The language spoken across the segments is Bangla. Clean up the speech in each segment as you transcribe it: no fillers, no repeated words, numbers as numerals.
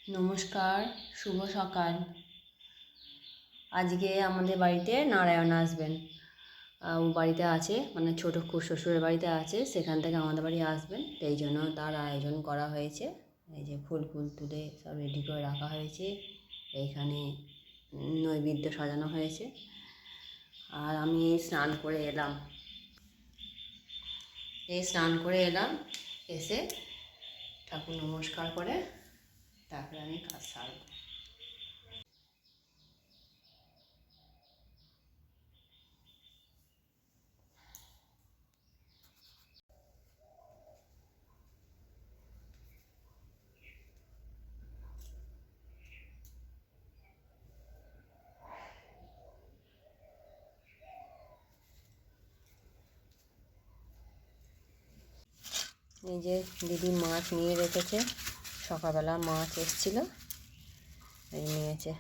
নমস্কার, শুভ সকাল। আজকে আমাদের বাড়িতে নারায়ণ আসবেন। ও বাড়িতে আছে, মানে ছোটো শ্বশুরের বাড়িতে আছে, সেখান থেকে আমাদের বাড়ি আসবেন। এই জন্য তার আয়োজন করা হয়েছে। এই যে ফুল তুলে সব রেডি করে রাখা হয়েছে। এইখানে নৈবেদ্য সাজানো হয়েছে। আর আমি স্নান করে এলাম। এসে ঠাকুর নমস্কার করে তারপরে আমি কাজ সারব। এই যে দিদি মাছ নিয়ে রেখেছে, সকালবেলা মাছ এসেছিল, এই নিয়েছে।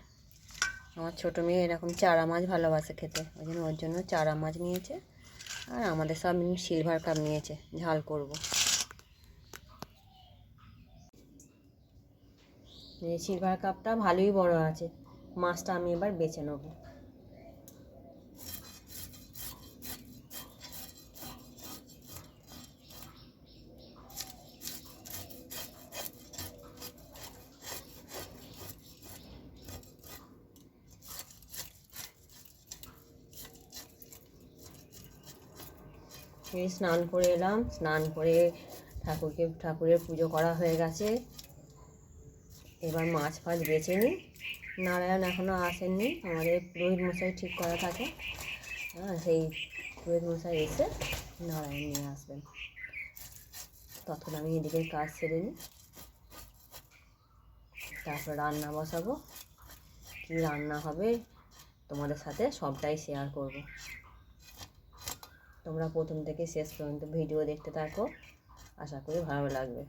আমার ছোটো মেয়ে এরকম চারা মাছ ভালোবাসে খেতে, ওর জন্য চারা মাছ নিয়েছে। আর আমাদের সব সিলভার কাপ নিয়েছে, ঝাল করব। এই সিলভার কাপটা ভালোই বড় আছে, মাছটা আমি এবার বেছে নেব। এই স্নান করে এলাম, স্নান করে ঠাকুরের পুজো করা হয়ে গেছে। এবার মাছ ফাছ বেছে নিই। নারায়ণ এখনও আসেননি, আমাদের পুরোহিত মশাই ঠিক করা থাকে। সেই পুরোহিত মশাই এসে নারায়ণ নিয়ে আসবেন। তখন আমি এদিকে কাজ সেরে নিই, তারপর রান্না বসাবো। কী রান্না হবে তোমাদের সাথে সবটাই শেয়ার করব। তোমরা প্রথম থেকে শেষ পর্যন্ত ভিডিও দেখতে থাকো, আশা করি ভালো লাগবে।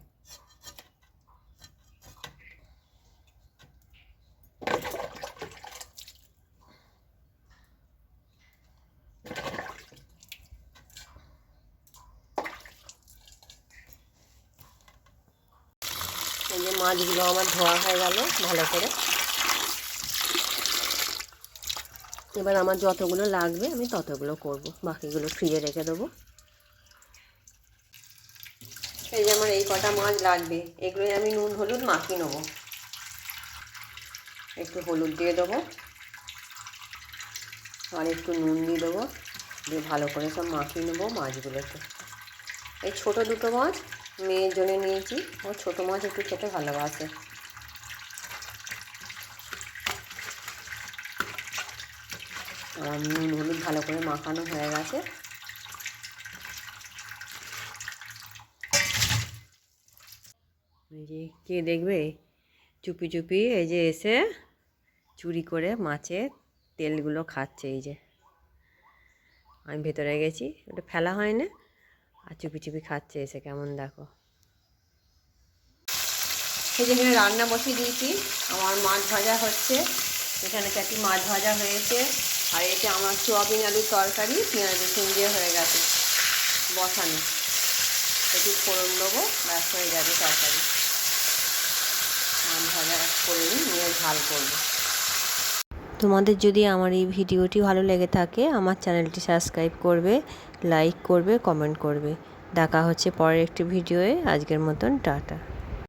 এই যে মাছগুলো আমার ধোয়া হয়ে গেল ভালো করে। এবার আমার যতগুলো লাগবে আমি ততগুলো করব, বাকিগুলো ফ্রিজে রেখে দেবো। এই যে আমার এই কটা মাছ লাগবে, এগুলোই আমি নুন হলুদ মাখিয়ে নেবো। একটু হলুদ দিয়ে দেবো আর একটু নুন দিয়ে দেবো, দিয়ে ভালো করে সব মাখিয়ে নেবো মাছগুলোকে। এই ছোটো দুটো মাছ মেয়ের জন্য নিয়েছি, ও ছোটো মাছ একটু খেতে ভালোবাসে। আর নুন হলুদ ভালো করে মাখানো হয়ে গেছে। এই যে কে দেখবে চুপি চুপি এই যে এসে চুরি করে মাছের তেলগুলো খাচ্ছে। এই যে আমি ভেতরে গেছি, ওটা ফেলা হয় না, আর চুপি চুপি খাচ্ছে এসে, কেমন দেখো। এই যে এখানে রান্না বসিয়ে দিয়েছি, আমার মাছ ভাজা হচ্ছে। এখানে চারটি মাছ ভাজা হয়েছে, আর এটা আমার সোয়াবিন আলুর তরকারি পেঁয়াজ রসুন দিয়ে হয়ে গেছে বসানো। একটু ফোড়ন দেবো, ব্যাস হয়ে যাবে তরকারি। মাছ ভাজা করে নিয়ে ঝাল করবো। তোমাদের যদি আমার এই ভিডিওটি ভালো লেগে থাকে, আমার চ্যানেলটি সাবস্ক্রাইব করবে, লাইক করবে, কমেন্ট করবে। দেখা হচ্ছে পরের একটি ভিডিওয়ে। আজকের মতন টাটা।